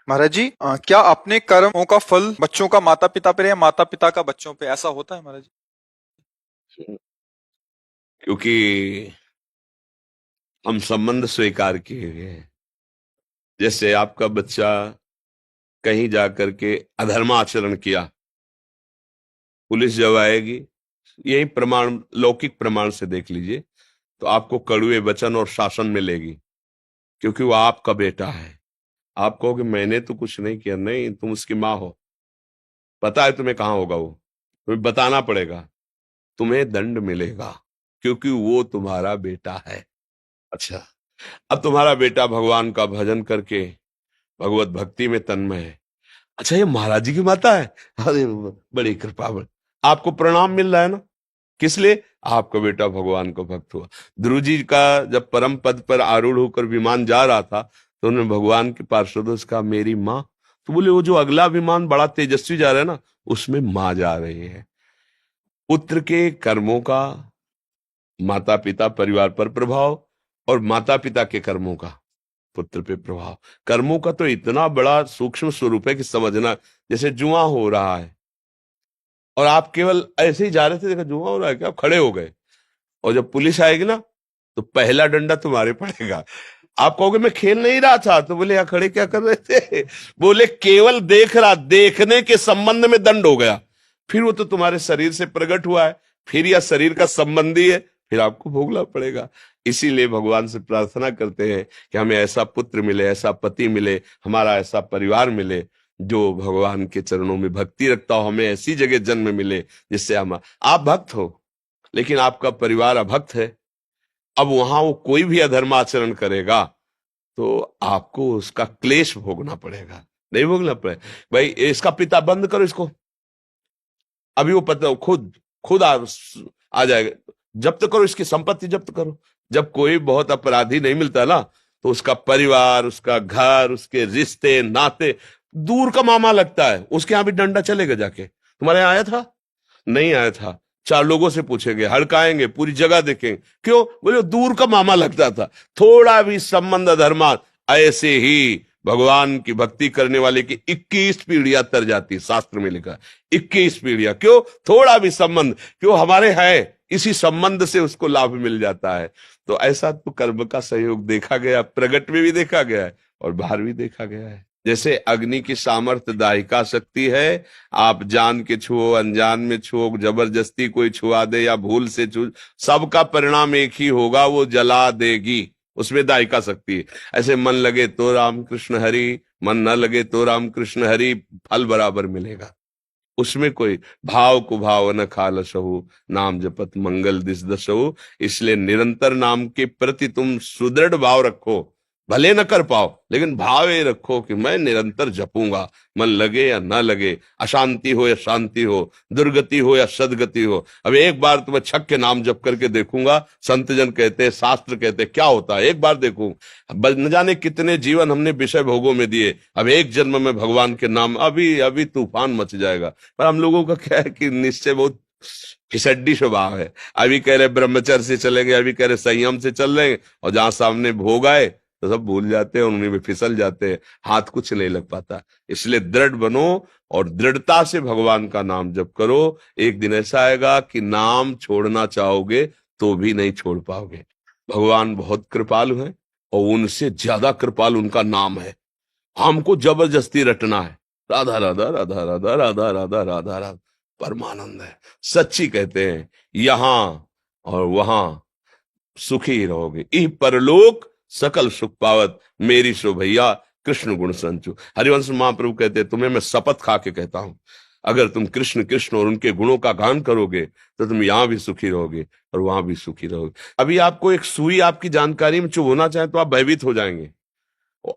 महाराज जी, क्या अपने कर्मों का फल बच्चों का माता पिता पे या माता पिता का बच्चों पे, ऐसा होता है महाराज जी? क्योंकि हम संबंध स्वीकार किए हुए हैं। जैसे आपका बच्चा कहीं जाकर के अधर्म आचरण किया, पुलिस जब आएगी, यही प्रमाण लौकिक प्रमाण से देख लीजिए, तो आपको कड़वे वचन और शासन मिलेगी, क्योंकि वो आपका बेटा है। आप कहोगे मैंने तो कुछ नहीं किया। नहीं, तुम उसकी माँ हो, पता है तुम्हें कहाँ होगा वो, तुम्हें बताना पड़ेगा, तुम्हें दंड मिलेगा, क्योंकि वो तुम्हारा बेटा है। अच्छा, अब तुम्हारा बेटा भगवान का भजन करके भगवत भक्ति में तन्मय है। अच्छा, ये महाराज जी की माता है। अरे बड़ी कृपा, आपको प्रणाम मिल रहा है ना, किस लिए? आपका बेटा भगवान का भक्त हुआ। ध्रुव जी का जब परम पद पर आरूढ़ होकर विमान जा रहा था, तो उन्होंने भगवान के पार्षदों से कहा मेरी माँ। तो बोले वो जो अगला विमान बड़ा तेजस्वी जा रहा है ना, उसमें माँ जा रही है। पुत्र के कर्मों का माता पिता परिवार पर प्रभाव, और माता पिता के कर्मों का पुत्र पे प्रभाव। कर्मों का तो इतना बड़ा सूक्ष्म स्वरूप है कि समझना, जैसे जुआ हो रहा है और आप केवल ऐसे ही जा रहे थे, देखा जुआ हो रहा है क्या, आप खड़े हो गए, और जब पुलिस आएगी ना, तो पहला डंडा तुम्हारे पड़ेगा। आप कहोगे मैं खेल नहीं रहा था, तो बोले यहाँ खड़े क्या कर रहे थे? बोले केवल देख रहा, देखने के संबंध में दंड हो गया। फिर वो तो तुम्हारे शरीर से प्रकट हुआ है, फिर यह शरीर का संबंधी है, फिर आपको भोगना पड़ेगा। इसीलिए भगवान से प्रार्थना करते हैं कि हमें ऐसा पुत्र मिले, ऐसा पति मिले, हमारा ऐसा परिवार मिले जो भगवान के चरणों में भक्ति रखता हो। हमें ऐसी जगह जन्म मिले जिससे हम, आप भक्त हो लेकिन आपका परिवार अभक्त है, अब वहां वो कोई भी अधर्म आचरण करेगा तो आपको उसका क्लेश भोगना पड़ेगा, नहीं भोगना पड़ेगा। भाई इसका पिता बंद करो इसको, अभी वो पता खुद खुद आ जाएगा। जब्त करो, इसकी संपत्ति जब्त करो। जब कोई बहुत अपराधी नहीं मिलता ना, तो उसका परिवार, उसका घर, उसके रिश्ते नाते दूर का मामा लगता है। उसके यहां भी डंडा चलेगा जाके, तुम्हारे यहाँ आया था? नहीं आया था। चार लोगों से पूछेंगे, हड़काएंगे, पूरी जगह देखेंगे, क्यों? बोले दूर का मामा लगता था। थोड़ा भी संबंध धर्मा, ऐसे ही भगवान की भक्ति करने वाले की 21 पीढ़ियां तर जाती, शास्त्र में लिखा 21 पीढ़ियां। क्यों? थोड़ा भी संबंध, क्यों हमारे है, इसी संबंध से उसको लाभ मिल जाता है। तो ऐसा तो कर्म का सहयोग देखा गया, प्रगट में भी देखा गया है और बाहर भी देखा गया है। जैसे अग्नि की सामर्थ्य दाहिका शक्ति है, आप जान के छुओ, अनजान में छुओ, जबरदस्ती कोई छुआ दे या भूल से छू, सबका परिणाम एक ही होगा, वो जला देगी। उसमें दायिका शक्ति है। ऐसे मन लगे तो राम कृष्ण हरि, मन न लगे तो राम कृष्ण हरि, फल बराबर मिलेगा। उसमें कोई भाव को भाव न खालसहु, नाम जपत मंगल दिस दसहु। इसलिए निरंतर नाम के प्रति तुम सुदृढ़ भाव रखो, भले न कर पाओ लेकिन भाव ये रखो कि मैं निरंतर जपूंगा, मन लगे या ना लगे, अशांति हो या शांति हो, दुर्गति हो या सदगति हो। अब एक बार तो मैं छक के नाम जप करके देखूंगा, संत जन कहते हैं, शास्त्र कहते हैं, क्या होता है एक बार देखूं। न जाने कितने जीवन हमने विषय भोगों में दिए, अब एक जन्म में भगवान के नाम, अभी अभी तूफान मच जाएगा। पर हम लोगों का क्या है कि निश्चय बहुत फिसड्डी स्वभाव है। अभी कह रहे ब्रह्मचर्य से चलेंगे, अभी कह रहे संयम से चल रहे हैं, और जहां सामने भोग आए तो सब भूल जाते हैं, उन्हीं में फिसल जाते हैं, हाथ कुछ नहीं लग पाता। इसलिए दृढ़ बनो और दृढ़ता से भगवान का नाम जप करो। एक दिन ऐसा आएगा कि नाम छोड़ना चाहोगे तो भी नहीं छोड़ पाओगे। भगवान बहुत कृपालु है, और उनसे ज्यादा कृपालु उनका नाम है। हमको जबरदस्ती रटना है, राधा राधा राधा राधा राधा राधा राधा राधा, परमानंद है। सच्ची कहते हैं, यहां और वहां सुखी रहोगे, इह परलोक सकल सुख पावत, मेरी सो भैया कृष्ण गुण संचु। हरिवंश महाप्रभु कहते हैं, तुम्हें मैं शपथ खा के कहता हूं, अगर तुम कृष्ण कृष्ण और उनके गुणों का गान करोगे तो तुम यहां भी सुखी रहोगे और वहां भी सुखी रहोगे। अभी आपको एक सुई आपकी जानकारी में चुभ होना चाहे तो आप भयभीत हो जाएंगे।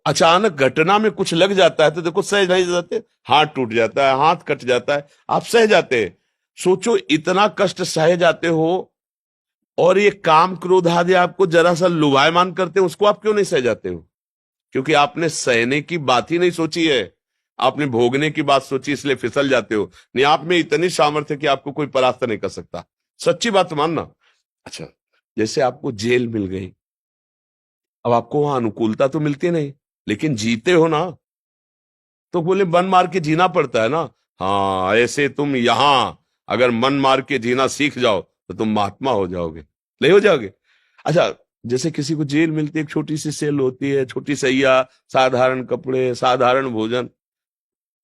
अचानक घटना में कुछ लग जाता है तो देखो सह नहीं जाते, हाथ टूट जाता है, हाथ कट जाता है, आप सह जाते हैं। सोचो इतना कष्ट सह जाते हो, और ये काम क्रोध आदि आपको जरा सा लुभायमान करते हैं, उसको आप क्यों नहीं सह जाते हो? क्योंकि आपने सहने की बात ही नहीं सोची है, आपने भोगने की बात सोची, इसलिए फिसल जाते हो। नहीं, आप में इतनी सामर्थ्य कि आपको कोई परास्त नहीं कर सकता, सच्ची बात मानना। अच्छा, जैसे आपको जेल मिल गई, अब आपको वहां अनुकूलता तो मिलती नहीं, लेकिन जीते हो ना। तो बोले मन मार के जीना पड़ता है ना। हाँ, ऐसे तुम यहां अगर मन मार के जीना सीख जाओ तो तुम महात्मा हो जाओगे, नहीं हो जाओगे। अच्छा, जैसे किसी को जेल मिलती है, एक छोटी सी सेल होती है, छोटी सैया, साधारण कपड़े, साधारण भोजन,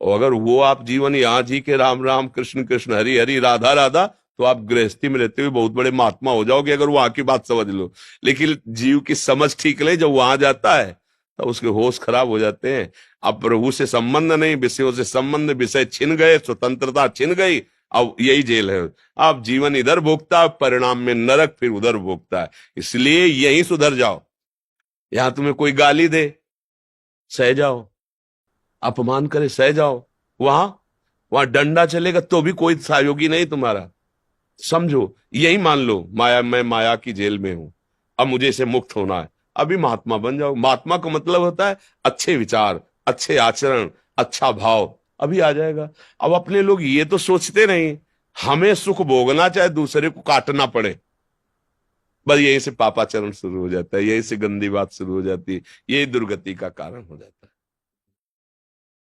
और अगर वो आप जीवन यहाँ जी के राम राम कृष्ण कृष्ण हरि हरि राधा राधा, तो आप गृहस्थी में रहते हुए बहुत बड़े महात्मा हो जाओगे, अगर वहां की बात समझ लो। लेकिन जीव की समझ ठीक नहीं, जब वहां जाता है तो उसके होश खराब हो जाते हैं। अब प्रभु से संबंध नहीं, विषयों से संबंध, विषय छिन गए, स्वतंत्रता छिन गई, अब यही जेल है। आप जीवन इधर भोगता, परिणाम में नरक फिर उधर भोगता है। इसलिए यहीं सुधर जाओ। यहां तुम्हें कोई गाली दे, सह जाओ, अपमान करे, सह जाओ। वहां वहां डंडा चलेगा तो भी कोई सहयोगी नहीं तुम्हारा। समझो, यही मान लो माया, मैं माया की जेल में हूं, अब मुझे इसे मुक्त होना है, अभी महात्मा बन जाओ। महात्मा का मतलब होता है अच्छे विचार, अच्छे आचरण, अच्छा भाव, अभी आ जाएगा। अब अपने लोग ये तो सोचते नहीं, हमें सुख भोगना चाहे दूसरे को काटना पड़े, बस यहीं से पापाचरण शुरू हो जाता है, यहीं से गंदी बात शुरू हो जाती है, यही दुर्गति का कारण हो जाता है।